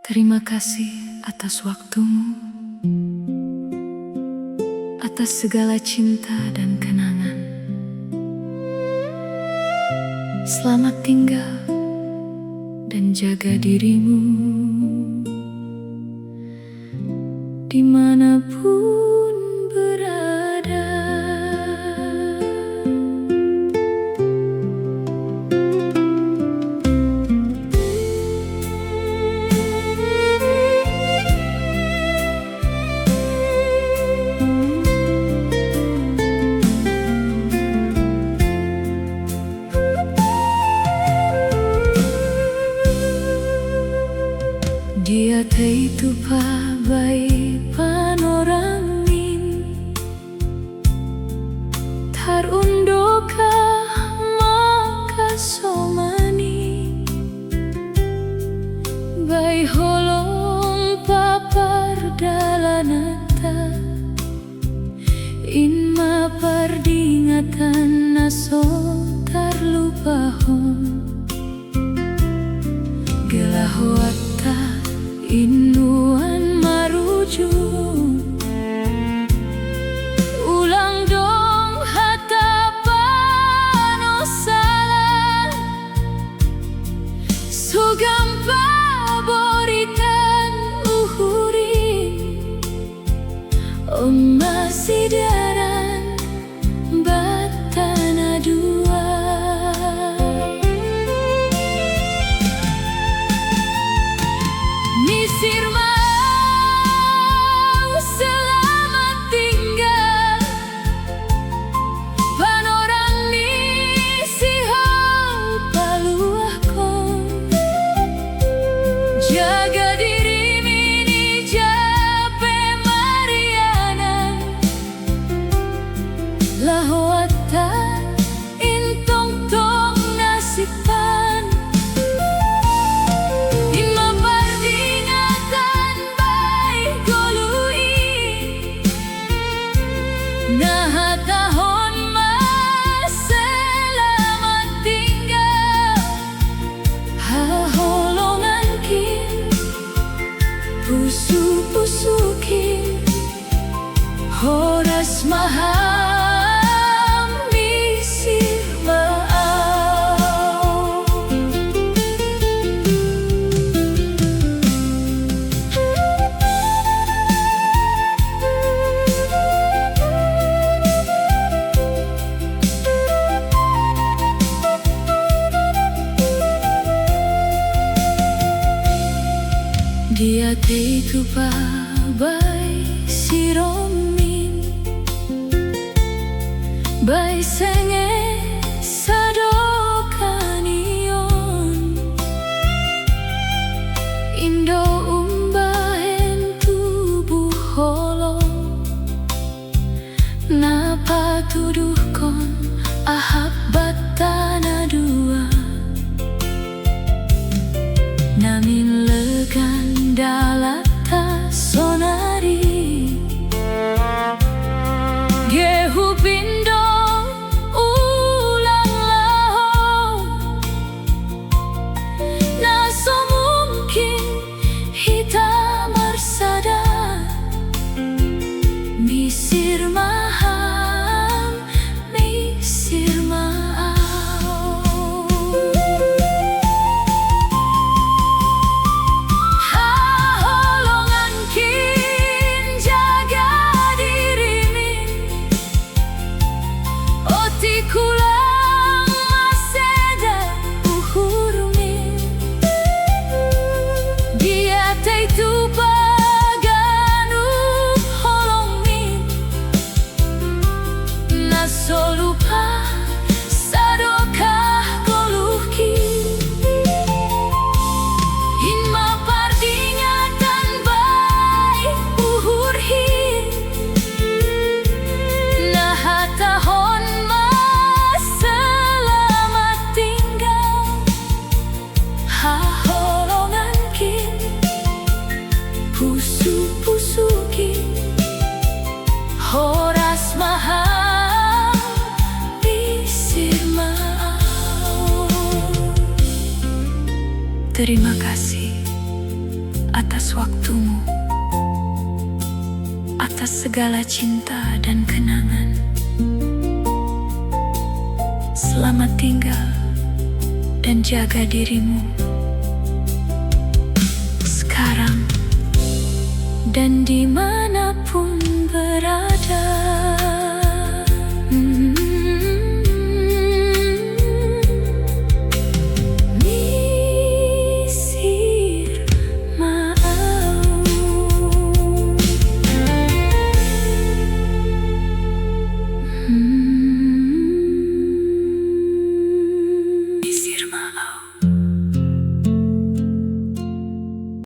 Terima kasih atas waktumu, atas segala cinta dan kenangan. Selamat tinggal dan jaga dirimu dimanapun berada. Dia itu bai panoramin tar undoka maka somani bai holong papar dalanata inma pardingatan naso tarlupahon gelahwata inuan maruju ulang dong hatapan osalan sugam paboritan uhuri masih daran batana dua. Misir mau selamat tinggal panorang ni sihau paluahkon jaga diri mini jape Mariana lahwatan intong tong nasipan nahatahon mas selamat tinggal haholongan kin pusu-pusukin horas maham misir maau. Dia itu bai siromin bai senge sadokanion indo umbahen tubuh holo napa tuduhkon ahab batana dua namin legan dalata sonari gehu pindo ulang laho naso mungkin hita marsada misir maham misir maau. Horas mahal misir maau. Terima kasih atas waktumu, atas segala cinta dan kenangan. Selamat tinggal dan jaga dirimu sekarang dan dimanapun berada.